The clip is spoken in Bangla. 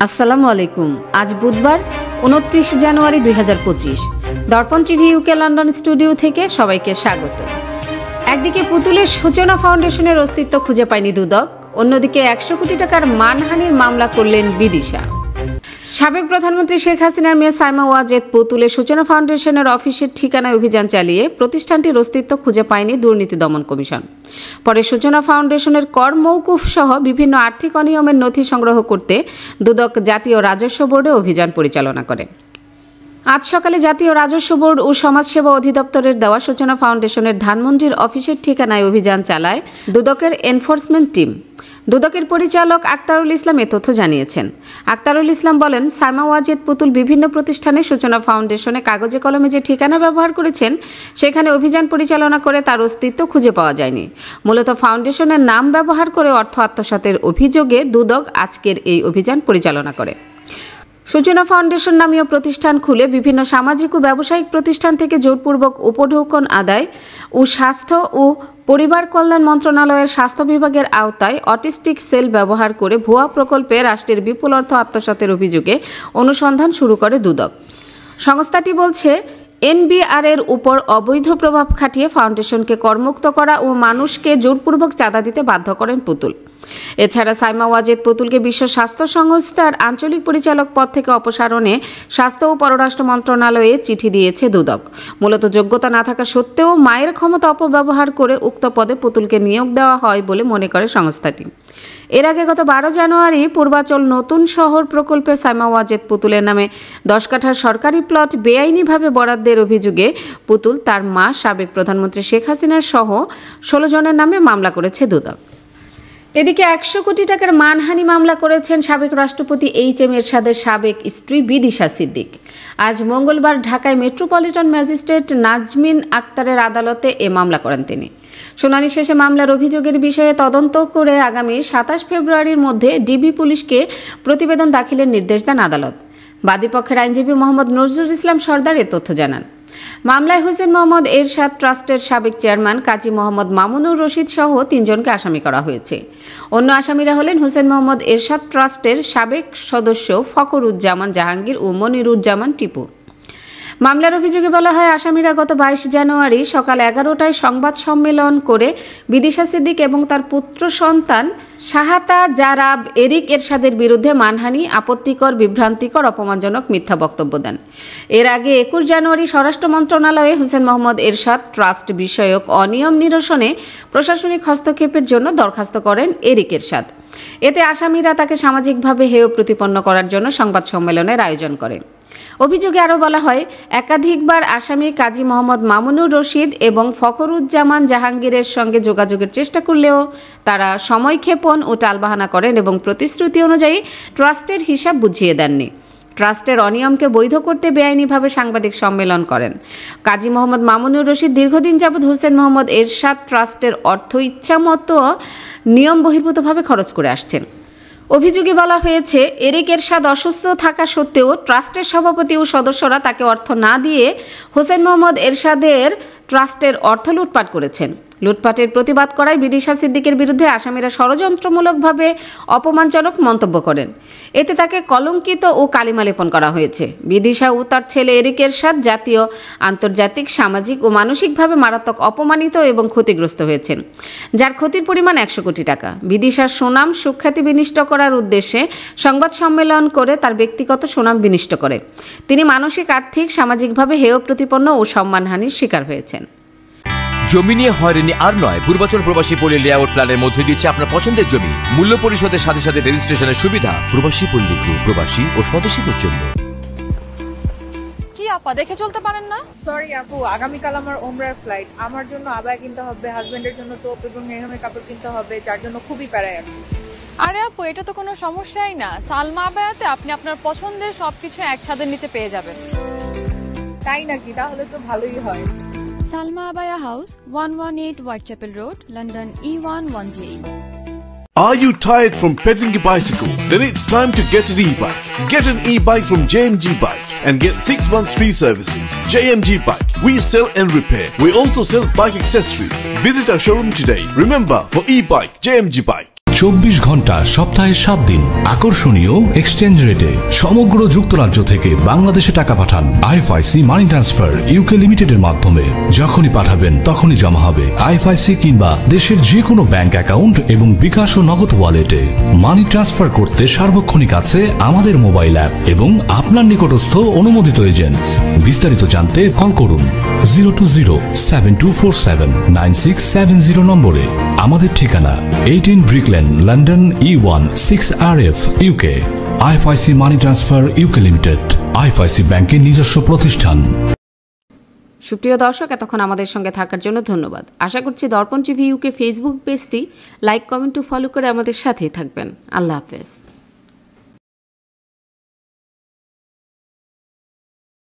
আসসালামু আলাইকুম। আজ বুধবার 29 জানুয়ারি 2025। দর্পণ টিভি ইউকে লন্ডন স্টুডিও থেকে সবাইকে স্বাগত। একদিকে পুতুলের সূচনা ফাউন্ডেশনের অস্তিত্ব খুঁজে পায়নি দুদক, অন্যদিকে 100 কোটি টাকার মানহানির মামলা করলেন বিদিশা। সাবেক প্রধানমন্ত্রী শেখ হাসিনার মেয়ে সাইমা ওয়াজেদ পুতুলের সূচনা ফাউন্ডেশনের অফিসের ঠিকানায় অভিযান চালিয়ে প্রতিষ্ঠানটির অস্তিত্ব খুঁজে পায়নি দুর্নীতি দমন কমিশন। পরে সূচনা ফাউন্ডেশনের কর মওকুফ সহ বিভিন্ন আর্থিক অনিয়মের নথি সংগ্রহ করতে দুদক জাতীয় রাজস্ব বোর্ডে অভিযান পরিচালনা করে। আজ সকালে জাতীয় রাজস্ব বোর্ড ও সমাজসেবা অধিদপ্তরের দেওয়া সূচনা ফাউন্ডেশনের ধানমন্ডির অফিসের ঠিকানায় অভিযান চালায় দুদকের এনফোর্সমেন্ট টিম। দুদকের পরিচালক আক্তারুল ইসলাম এ তথ্য জানিয়েছেন। আক্তারুল ইসলাম বলেন, সাইমা ওয়াজেদ পুতুল বিভিন্ন প্রতিষ্ঠানে সূচনা ফাউন্ডেশনে কাগজে কলমে যে ঠিকানা ব্যবহার করেছেন সেখানে অভিযান পরিচালনা করে তার অস্তিত্ব খুঁজে পাওয়া যায়নি। মূলত ফাউন্ডেশনের নাম ব্যবহার করে অর্থ আত্মসাতের অভিযোগে দুদক আজকের এই অভিযান পরিচালনা করে। সূচনা ফাউন্ডেশন নামীয় প্রতিষ্ঠান খুলে বিভিন্ন সামাজিক ও ব্যবসায়িক প্রতিষ্ঠান থেকে জোরপূর্বক উপঢৌকন আদায় ও স্বাস্থ্য ও পরিবার কল্যাণ মন্ত্রণালয়ের স্বাস্থ্য বিভাগের আওতায় অটিস্টিক সেল ব্যবহার করে ভুয়া প্রকল্পে রাষ্ট্রের বিপুল অর্থ আত্মসাতের অভিযোগে অনুসন্ধান শুরু করে দুদক। সংস্থাটি বলছে, এনবিআর এর উপর অবৈধ প্রভাব খাটিয়ে ফাউন্ডেশনকে করমুক্ত করা ও মানুষকে জোরপূর্বক চাঁদা দিতে বাধ্য করেন পুতুল। এছাড়া সাইমা ওয়াজেদ পুতুলকে বিশ্ব স্বাস্থ্য সংস্থার আঞ্চলিক পরিচালক পদ থেকে অপসারণে স্বাস্থ্য ও পররাষ্ট্র মন্ত্রণালয়ে চিঠি দিয়েছে দুদক। মূলত যোগ্যতা না থাকা সত্ত্বেও মায়ের ক্ষমতা অপব্যবহার করে উক্ত পদে পুতুলকে নিয়োগ দেওয়া হয় বলে মনে করে সংস্থাটি। এর আগে গত 12 জানুয়ারি পূর্বাচল নতুন শহর প্রকল্পে সাইমা ওয়াজেদ পুতুলের নামে 10 কাঠার সরকারি প্লট বেআইনিভাবে বরাদ্দের অভিযোগে পুতুল, তার মা, সাবেক প্রধানমন্ত্রী শেখ হাসিনার সহ 16 জনের নামে মামলা করেছে দুদক। এদিকে 100 কোটি টাকার মানহানি মামলা করেছেন সাবেক রাষ্ট্রপতি এইচ.এম. এরশাদের সাবেক স্ত্রী বিদিশা সিদ্দিক। আজ মঙ্গলবার ঢাকায় মেট্রোপলিটন ম্যাজিস্ট্রেট নাজমিন আক্তারের আদালতে এ মামলা করেন তিনি। শুনানি শেষে মামলার অভিযোগের বিষয়ে তদন্ত করে আগামী 27 ফেব্রুয়ারির মধ্যে ডিবি পুলিশকে প্রতিবেদন দাখিলের নির্দেশ দেন আদালত। বাদীপক্ষের আইনজীবী মোহাম্মদ নজরুল ইসলাম সরদার এ তথ্য জানান। মামলায় হোসেন মোহাম্মদ এরশাদ ট্রাস্টের সাবেক চেয়ারম্যান কাজী মোহাম্মদ মামুনুর রশিদ সহ 3 জনকে আসামি করা হয়েছে। অন্য আসামিরা হলেন হোসেন মোহাম্মদ এরশাদ ট্রাস্টের সাবেক সদস্য ফখরুজ্জামান জাহাঙ্গীর ও মনিরুজ্জামান টিপু। মামলার অভিযোগে বলা হয়, আসামিরা গত 22 জানুয়ারি সকাল 11টায় সংবাদ সম্মেলন করে বিদিশা সিদ্দিক এবং তার পুত্র সন্তান শাহাতা জারাব এরিক এরশাদের বিরুদ্ধে মানহানি, আপত্তিকর, বিভ্রান্তিকর, অপমানজনক মিথ্যা বক্তব্য দেন। এর আগে 21 জানুয়ারি স্বরাষ্ট্র মন্ত্রণালয়ে হোসেন মোহাম্মদ এরশাদ ট্রাস্ট বিষয়ক অনিয়ম নিরসনে প্রশাসনিক হস্তক্ষেপের জন্য দরখাস্ত করেন এরিক এরশাদ। এতে আসামিরা তাকে সামাজিকভাবে হেয় প্রতিপন্ন করার জন্য সংবাদ সম্মেলনের আয়োজন করে। অভিযোগে আরও বলা হয়, একাধিকবার আসামি কাজী মোহাম্মদ মামুনুর রশিদ এবং ফখরুজ্জামান জাহাঙ্গীরের সঙ্গে যোগাযোগের চেষ্টা করলেও তারা সময়ক্ষেপণ ও টালবাহানা করেন এবং প্রতিশ্রুতি অনুযায়ী ট্রাস্টের হিসাব বুঝিয়ে দেননি। ট্রাস্টের অনিয়মকে বৈধ করতে বেআইনিভাবে সাংবাদিক সম্মেলন করেন। কাজী মোহাম্মদ মামুনুর রশিদ দীর্ঘদিন যাবৎ হোসেন মোহাম্মদ এরশাদ ট্রাস্টের অর্থ ইচ্ছামতো নিয়ম বহির্ভূতভাবে খরচ করে আসছেন। অভিযোগে বলা হয়েছে, এরিক এরশাদ অসুস্থ থাকা সত্ত্বেও ট্রাস্টের সভাপতি ও সদস্যরা তাকে অর্থ না দিয়ে হোসেন মোহাম্মদ এরশাদের ট্রাস্টের অর্থ লুটপাট করেছেন। লুটপাটের প্রতিবাদ করায় বিদিশা সিদ্দিকের বিরুদ্ধে আসামিরা ষড়যন্ত্রমূলকভাবে অপমানজনক মন্তব্য করেন। এতে তাকে কলঙ্কিত ও কালিমা লেপন করা হয়েছে। বিদিশা ও তার ছেলে এরিক এরশাদ জাতীয়, আন্তর্জাতিক, সামাজিক ও মানসিকভাবে মারাত্মক অপমানিত এবং ক্ষতিগ্রস্ত হয়েছেন, যার ক্ষতির পরিমাণ 100 কোটি টাকা। বিদিশার সুনাম সুখ্যাতি বিনষ্ট করার উদ্দেশ্যে সংবাদ সম্মেলন করে তার ব্যক্তিগত সুনাম বিনষ্ট করে তিনি মানসিক, আর্থিক, সামাজিকভাবে হেয় প্রতিপন্ন ও সম্মানহানির শিকার হয়েছেন। জমি নিয়ে হয়রানি আর নয়। পূর্বাচল প্রবাসী পল্লী লেআউট প্ল্যানের মধ্যে দিচ্ছে আপনার পছন্দের জমি মূল্য পরিশোধের সাথে সাথে রেজিস্ট্রেশনের সুবিধা। প্রবাসী পল্লী গ্রুপ, প্রবাসী ও স্বদেশীদের জন্য। কি আপা, দেখে চলতে পারেন না? সরি আপু, আগামীকাল আমার ওমরার ফ্লাইট। আমার জন্য আবায়া কিনতে হবে, হাজবেন্ডের জন্য টোপ এবং মেহমের কাপড় কিনতে হবে, যার জন্য খুবই প্যারায় আছি। আরে আপু, এটা তো কোনো সমস্যাই না। সালমা আবায়াতে আপনি আপনার পছন্দের সবকিছু এক ছাদের নিচে পেয়ে যাবেন। তাই নাকি? তাহলে তো ভালোই হয়। Salma Abaya House, 118 Whitechapel Road, London E11JE. Are you tired from pedaling a bicycle? Then it's time to get an e-bike. Get an e-bike from JMG Bike and get 6 months free services. JMG Bike. We sell and repair. We also sell bike accessories. Visit our showroom today. Remember, for e-bike, JMG Bike. 24 ঘন্টা সপ্তাহে 7 দিন, আকর্ষণীয় এক্সচেঞ্জ রেটে সমগ্র যুক্তরাজ্য থেকে বাংলাদেশে টাকা পাঠান। আইএফআইসি মানি ট্রান্সফার ইউকে লিমিটেডের মাধ্যমে যখনই পাঠাবেন তখনই জমা হবে আইএফআইসি কিংবা দেশের যে কোনো ব্যাংক অ্যাকাউন্ট এবং বিকাশ ও নগদ ওয়ালেটে। মানি ট্রান্সফার করতে সার্বক্ষণিক আছে আমাদের মোবাইল অ্যাপ এবং আপনার নিকটস্থ অনুমোদিত এজেন্ট। বিস্তারিত জানতে কল করুন 020-7247-9670 নম্বরে। আমাদের ঠিকানা 18 Brick Lane, London E1 6RF, UK। IFIC money transfer UK limited, IFIC ব্যাংকের নিজস্ব প্রতিষ্ঠান। সুপ্রিয় দর্শক, এতক্ষণ আমাদের সঙ্গে থাকার জন্য ধন্যবাদ। আশা করছি দর্পণ টিভি ইউকে ফেসবুক পেজটি লাইক, কমেন্ট ও ফলো করে আমাদের সাথেই থাকবেন। আল্লাহ হাফেজ।